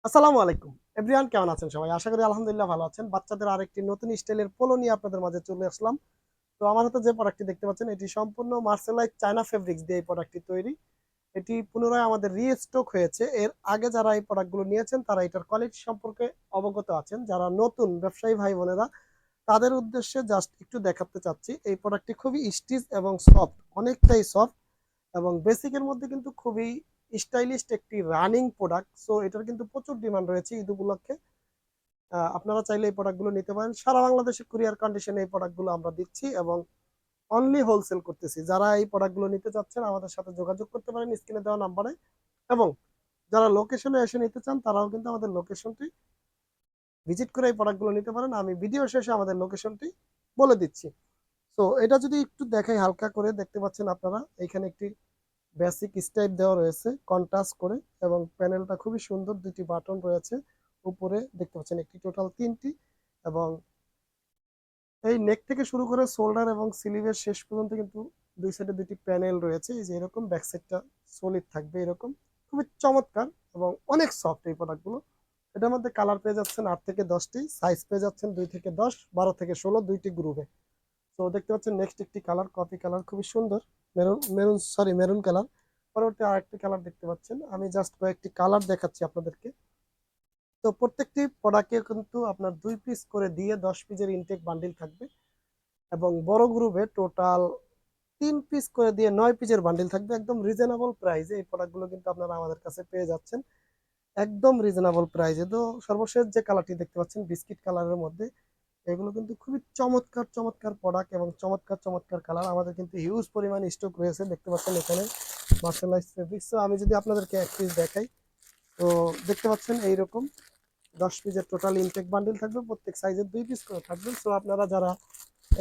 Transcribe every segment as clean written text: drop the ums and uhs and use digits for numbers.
আসসালামু আলাইকুম এভরিওয়ান, কেমন আছেন সবাই? আশা করি আলহামদুলিল্লাহ ভালো আছেন। বাচ্চাদের আরেকটি নতুন স্টাইলের পোলো নিয়ে আপনাদের মাঝে চলে আসলাম। তো আমার হাতে যে প্রোডাক্টটি দেখতে পাচ্ছেন, এটি সম্পূর্ণ মার্সেলাইজ চায়না ফেব্রিক্স দিয়ে এই প্রোডাক্টটি তৈরি। এটি পুনরায় আমাদের রিস্টক হয়েছে। এর আগে যারা এই প্রোডাক্টগুলো নিয়েছেন তারা এটার কোয়ালিটি সম্পর্কে অবগত আছেন। যারা নতুন ব্যবসায়ী ভাই বোনেরা, তাদের উদ্দেশ্যে জাস্ট একটু দেখাতে চাচ্ছি। এই প্রোডাক্টটি খুবই স্টিচ এবং সফট, অনেকটাই সফট, এবং বেসিকের মধ্যে কিন্তু খুবই স্টাইলিশ একটি রানিং প্রোডাক্ট। সো এটার কিন্তু প্রচুর ডিমান্ড রয়েছে ঈদ উপলক্ষে। আপনারা চাইলে এই প্রোডাক্টগুলো নিতে পারেন। সারা বাংলাদেশে কুরিয়ার কন্ডিশনে এই প্রোডাক্টগুলো আমরা দিচ্ছি এবং অনলি হোলসেল করতেছি। যারা এই প্রোডাক্টগুলো নিতে চাচ্ছেন আমাদের সাথে যোগাযোগ করতে পারেন স্ক্রিনে দেওয়া নাম্বারে। এবং যারা লোকেশনে এসে নিতে চান তারাও কিন্তু আমাদের লোকেশনটি ভিজিট করে এই প্রোডাক্টগুলো নিতে পারেন। আমি ভিডিও শেষে আমাদের লোকেশনটি বলে দিচ্ছি। তো এটা যদি একটু দেখাই হালকা করে, দেখতে পাচ্ছেন আপনারা এখানে একটি বেসিক স্টাইপ দেওয়া রয়েছে কন্ট্রাস্ট করে, এবং প্যানেলটা খুবই সুন্দর। দুটি বাটন রয়েছে উপরে, দেখতে পাচ্ছেন একটি, টোটাল তিনটি। এবং এই নেক থেকে শুরু করে শোল্ডার এবং স্লিভের শেষ পর্যন্ত কিন্তু দুই সাইডে দুটি প্যানেল রয়েছে। এই যে এরকম ব্যাক সাইডটা সলিড থাকবে এরকম, খুবই চমৎকার এবং অনেক সফট এই প্রোডাক্টগুলো। এটার মধ্যে কালার পেয়ে যাচ্ছেন 8 থেকে 10টি, সাইজ পেয়ে যাচ্ছেন 2 থেকে 10, 12 থেকে 16, দুইটি গ্রুপে। তো দেখতে পাচ্ছেন নেক্সট একটি কালার, কফি কালার, খুবই সুন্দর, মেরুন কালার। পরবর্তী আরেকটি কালার দেখতে পাচ্ছেন। আমি জাস্ট কয়েকটি কালার দেখাচ্ছি আপনাদেরকে। তো প্রত্যেকটি প্রোডাক্টে কিন্তু আপনার 2 পিস করে দিয়ে 10 পিসের ইনটেক বান্ডিল থাকবে, এবং বড় গ্রুপে টোটাল 3 পিস করে দিয়ে 9 পিসের বান্ডিল থাকবে। একদম রিজনেবল প্রাইসে এই প্রোডাক্টগুলো কিন্তু আপনারা আমাদের কাছে পেয়ে যাচ্ছেন একদম রিজনেবল প্রাইসে। তো সর্বশেষ যে কালারটি দেখতে পাচ্ছেন বিস্কিট কালারের মধ্যে, এগুলো কিন্তু খুবই চমৎকার চমৎকার প্রোডাক্ট এবং চমৎকার চমৎকার কালার। আমাদের কিন্তু হিউজ পরিমাণ স্টক রয়েছে, দেখতে পাচ্ছেন এখানে মার্শালাইজ ফেব্রিক্স। আমি যদি আপনাদেরকে এক পিস দেখাই, তো দেখতে পাচ্ছেন এইরকম 10 পিসের টোটাল ইনটেক বান্ডিল থাকবে, প্রত্যেক সাইজের 2 পিস করে থাকবে। সো আপনারা যারা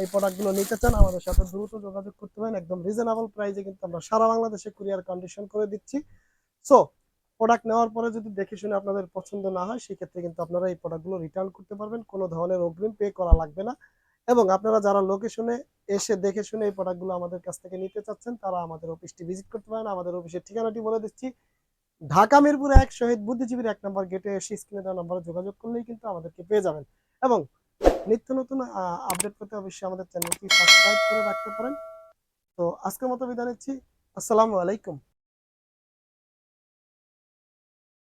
এই প্রোডাক্টগুলো নিতে চান আমাদের সাথে দ্রুত যোগাযোগ করতে পারেন। একদম রিজনেবল প্রাইসে কিন্তু আমরা সারা বাংলাদেশে কুরিয়ার কন্ডিশন করে দিচ্ছি। সো প্রোডাক্ট নেওয়ার পরে যদি দেখে শুনে আপনাদের পছন্দ না হয়, সেক্ষেত্রে কিন্তু আপনারা এই প্রোডাক্টগুলো রিটার্ন করতে পারবেন, কোনো ধরনের অগ্রিম পে করা লাগবে না। এবং আপনারা যারা লোকেশনে এসে দেখে শুনে এই প্রোডাক্টগুলো আমাদের কাছ থেকে নিতে চাচ্ছেন, তারা আমাদের অফিসটি ভিজিট করতে পারেন। আমাদের অফিসের ঠিকানাটি বলে দিচ্ছি, ঢাকা মিরপুর 1 শহীদ বুদ্ধিজীবীর 1 নম্বর গেটে এসে স্ক্রিনে দেওয়া নম্বরে যোগাযোগ করলেই কিন্তু আমাদেরকে পেয়ে যাবেন। এবং নিত্য নতুন আপডেট পেতে অবশ্যই আমাদের চ্যানেলটি সাবস্ক্রাইব করে রাখতে পারেন। তো আজকের মতো বিদায় নিচ্ছি। আসসালামু আলাইকুম।